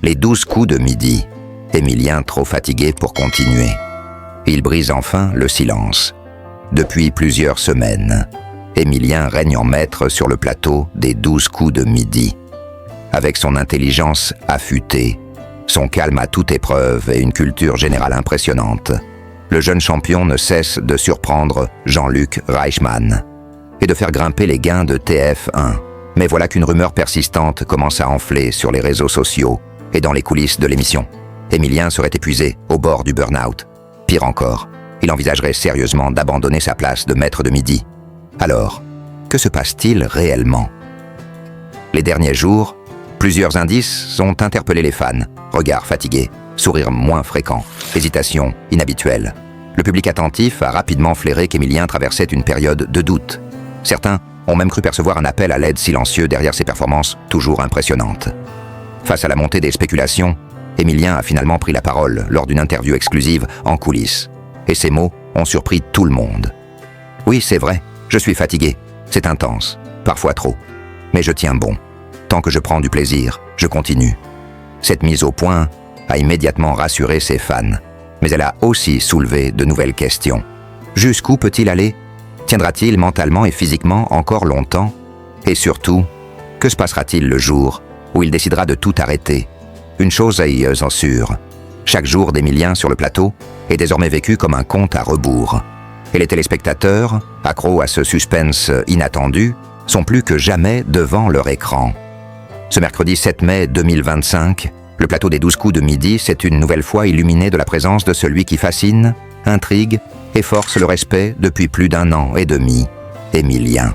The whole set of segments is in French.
Les 12 coups de midi. Émilien trop fatigué pour continuer. Il brise enfin le silence. Depuis plusieurs semaines, Émilien règne en maître sur le plateau des 12 coups de midi. Avec son intelligence affûtée, son calme à toute épreuve et une culture générale impressionnante, le jeune champion ne cesse de surprendre Jean-Luc Reichmann et de faire grimper les gains de TF1. Mais voilà qu'une rumeur persistante commence à enfler sur les réseaux sociaux et dans les coulisses de l'émission. Émilien serait épuisé, au bord du burn-out. Pire encore, il envisagerait sérieusement d'abandonner sa place de maître de midi. Alors, que se passe-t-il réellement? Les derniers jours, plusieurs indices ont interpellé les fans. Regard fatigué, sourire moins fréquent, hésitation inhabituelle. Le public attentif a rapidement flairé qu'Émilien traversait une période de doute. Certains ont même cru percevoir un appel à l'aide silencieux derrière ses performances toujours impressionnantes. Face à la montée des spéculations, Émilien a finalement pris la parole lors d'une interview exclusive en coulisses. Et ces mots ont surpris tout le monde. Oui, c'est vrai, je suis fatigué. C'est intense, parfois trop. Mais je tiens bon. Tant que je prends du plaisir, je continue. Cette mise au point a immédiatement rassuré ses fans. Mais elle a aussi soulevé de nouvelles questions. Jusqu'où peut-il aller? Tiendra-t-il mentalement et physiquement encore longtemps? Et surtout, que se passera-t-il le jour où il décidera de tout arrêter? Une chose est en sûre. Chaque jour d'Émilien sur le plateau est désormais vécu comme un compte à rebours. Et les téléspectateurs, accros à ce suspense inattendu, sont plus que jamais devant leur écran. Ce mercredi 7 mai 2025, le plateau des 12 coups de midi s'est une nouvelle fois illuminé de la présence de celui qui fascine, intrigue et force le respect depuis plus d'1 an et demi, Émilien.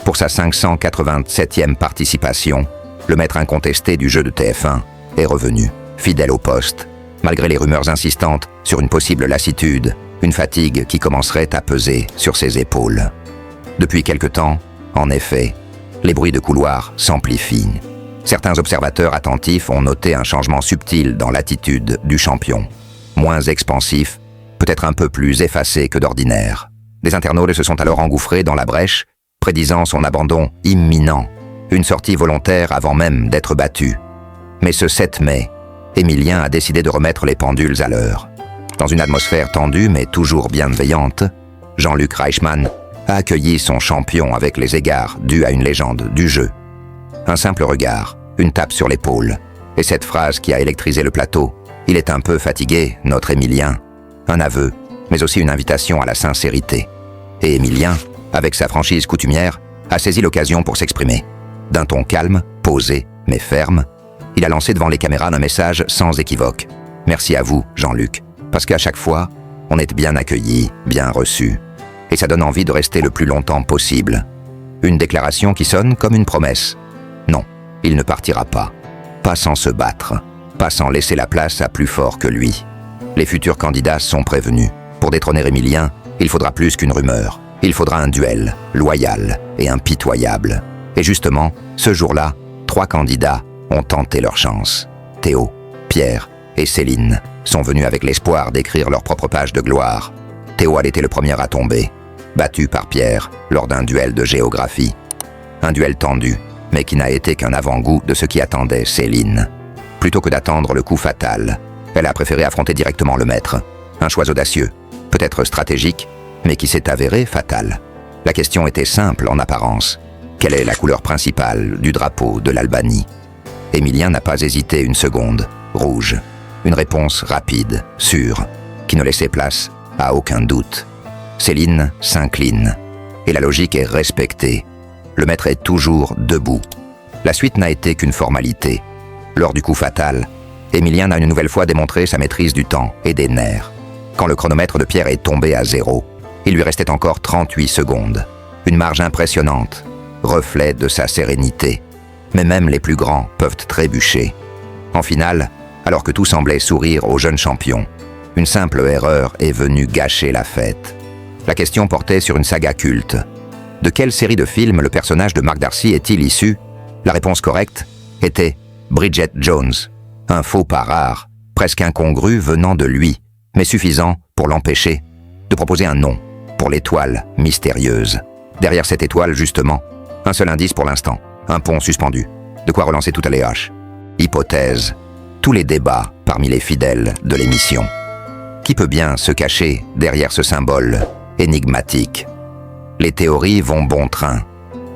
Pour sa 587e participation, le maître incontesté du jeu de TF1 est revenu, fidèle au poste, malgré les rumeurs insistantes sur une possible lassitude, une fatigue qui commencerait à peser sur ses épaules. Depuis quelque temps, en effet, les bruits de couloir s'amplifient. Certains observateurs attentifs ont noté un changement subtil dans l'attitude du champion. Moins expansif, peut-être un peu plus effacé que d'ordinaire. Des internautes se sont alors engouffrés dans la brèche, prédisant son abandon imminent, une sortie volontaire avant même d'être battu. Mais ce 7 mai, Émilien a décidé de remettre les pendules à l'heure. Dans une atmosphère tendue mais toujours bienveillante, Jean-Luc Reichmann a accueilli son champion avec les égards dus à une légende du jeu. Un simple regard, une tape sur l'épaule, et cette phrase qui a électrisé le plateau. Il est un peu fatigué, notre Émilien. Un aveu, mais aussi une invitation à la sincérité. Et Émilien, avec sa franchise coutumière, a saisi l'occasion pour s'exprimer. D'un ton calme, posé, mais ferme, il a lancé devant les caméras un message sans équivoque. Merci à vous, Jean-Luc, parce qu'à chaque fois, on est bien accueilli, bien reçu. Et ça donne envie de rester le plus longtemps possible. Une déclaration qui sonne comme une promesse. Non, il ne partira pas. Pas sans se battre. Pas sans laisser la place à plus fort que lui. Les futurs candidats sont prévenus. Pour détrôner Émilien, il faudra plus qu'une rumeur. Il faudra un duel, loyal et impitoyable. Et justement, ce jour-là, 3 candidats ont tenté leur chance. Théo, Pierre et Céline sont venus avec l'espoir d'écrire leur propre page de gloire. Théo a été le premier à tomber, battu par Pierre lors d'un duel de géographie. Un duel tendu, mais qui n'a été qu'un avant-goût de ce qui attendait Céline. Plutôt que d'attendre le coup fatal, elle a préféré affronter directement le maître. Un choix audacieux, peut-être stratégique, mais qui s'est avéré fatal. La question était simple en apparence. Quelle est la couleur principale du drapeau de l'Albanie? Émilien n'a pas hésité une seconde. Rouge. Une réponse rapide, sûre, qui ne laissait place à aucun doute. Céline s'incline. Et la logique est respectée. Le maître est toujours debout. La suite n'a été qu'une formalité. Lors du coup fatal, Émilien a une nouvelle fois démontré sa maîtrise du temps et des nerfs. Quand le chronomètre de Pierre est tombé à 0, il lui restait encore 38 secondes. Une marge impressionnante, reflet de sa sérénité. Mais même les plus grands peuvent trébucher. En finale, alors que tout semblait sourire au jeune champion, une simple erreur est venue gâcher la fête. La question portait sur une saga culte. De quelle série de films le personnage de Mark Darcy est-il issu? La réponse correcte était Bridget Jones. Un faux pas rare, presque incongru venant de lui, mais suffisant pour l'empêcher de proposer un nom pour l'étoile mystérieuse. Derrière cette étoile, justement, un seul indice pour l'instant, un pont suspendu. De quoi relancer tout à l'EH. Hypothèse. tous les débats parmi les fidèles de l'émission. Qui peut bien se cacher derrière ce symbole énigmatique? Les théories vont bon train,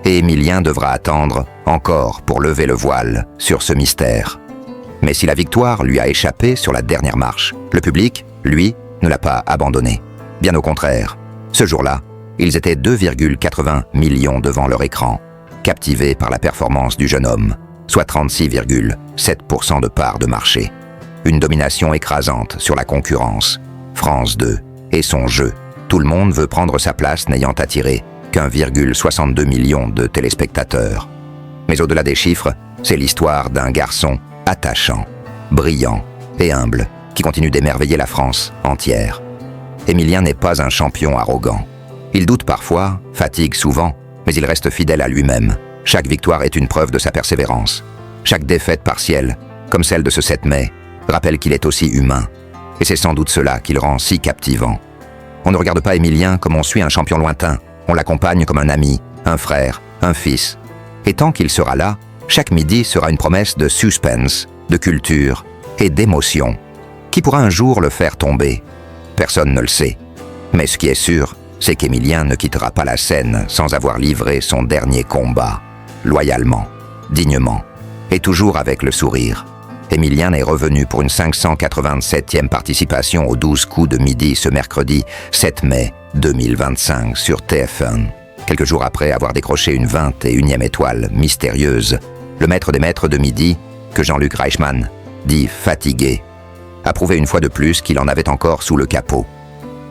et Émilien devra attendre encore pour lever le voile sur ce mystère. Mais si la victoire lui a échappé sur la dernière marche, le public, lui, ne l'a pas abandonné. Bien au contraire, ce jour-là, ils étaient 2,80 millions devant leur écran, captivés par la performance du jeune homme, soit 36,7% de part de marché. Une domination écrasante sur la concurrence. France 2 et son jeu. Tout le monde veut prendre sa place n'ayant attiré qu'1,62 million de téléspectateurs. Mais au-delà des chiffres, c'est l'histoire d'un garçon attachant, brillant et humble qui continue d'émerveiller la France entière. Émilien n'est pas un champion arrogant. Il doute parfois, fatigue souvent, mais il reste fidèle à lui-même. Chaque victoire est une preuve de sa persévérance. Chaque défaite partielle, comme celle de ce 7 mai, rappelle qu'il est aussi humain. Et c'est sans doute cela qui le rend si captivant. On ne regarde pas Émilien comme on suit un champion lointain. On l'accompagne comme un ami, un frère, un fils. Et tant qu'il sera là, chaque midi sera une promesse de suspense, de culture et d'émotion. Qui pourra un jour le faire tomber? Personne ne le sait. Mais ce qui est sûr, c'est qu'Émilien ne quittera pas la scène sans avoir livré son dernier combat, loyalement, dignement, et toujours avec le sourire. Émilien est revenu pour une 587e participation aux 12 coups de midi ce mercredi 7 mai 2025 sur TF1. Quelques jours après avoir décroché une 21e étoile mystérieuse, le maître des maîtres de midi, que Jean-Luc Reichmann dit fatigué, a prouvé une fois de plus qu'il en avait encore sous le capot.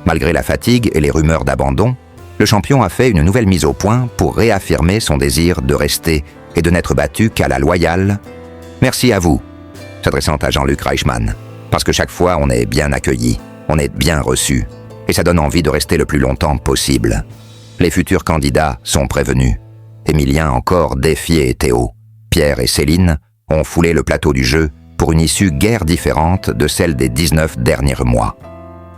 Malgré la fatigue et les rumeurs d'abandon, le champion a fait une nouvelle mise au point pour réaffirmer son désir de rester et de n'être battu qu'à la loyale. Merci à vous, s'adressant à Jean-Luc Reichmann, parce que chaque fois on est bien accueilli, on est bien reçu, et ça donne envie de rester le plus longtemps possible. Les futurs candidats sont prévenus. Émilien encore défié Théo. Pierre et Céline ont foulé le plateau du jeu pour une issue guère différente de celle des 19 derniers mois.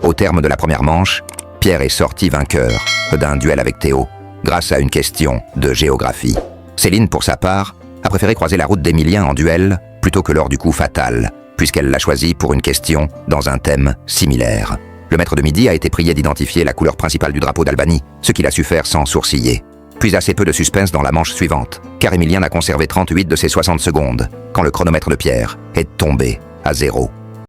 Au terme de la première manche, Pierre est sorti vainqueur d'un duel avec Théo, grâce à une question de géographie. Céline, pour sa part, a préféré croiser la route d'Émilien en duel plutôt que lors du coup fatal, puisqu'elle l'a choisi pour une question dans un thème similaire. Le maître de midi a été prié d'identifier la couleur principale du drapeau d'Albanie, ce qu'il a su faire sans sourciller. Puis assez peu de suspense dans la manche suivante, car Émilien a conservé 38 de ses 60 secondes, quand le chronomètre de Pierre est tombé à 0.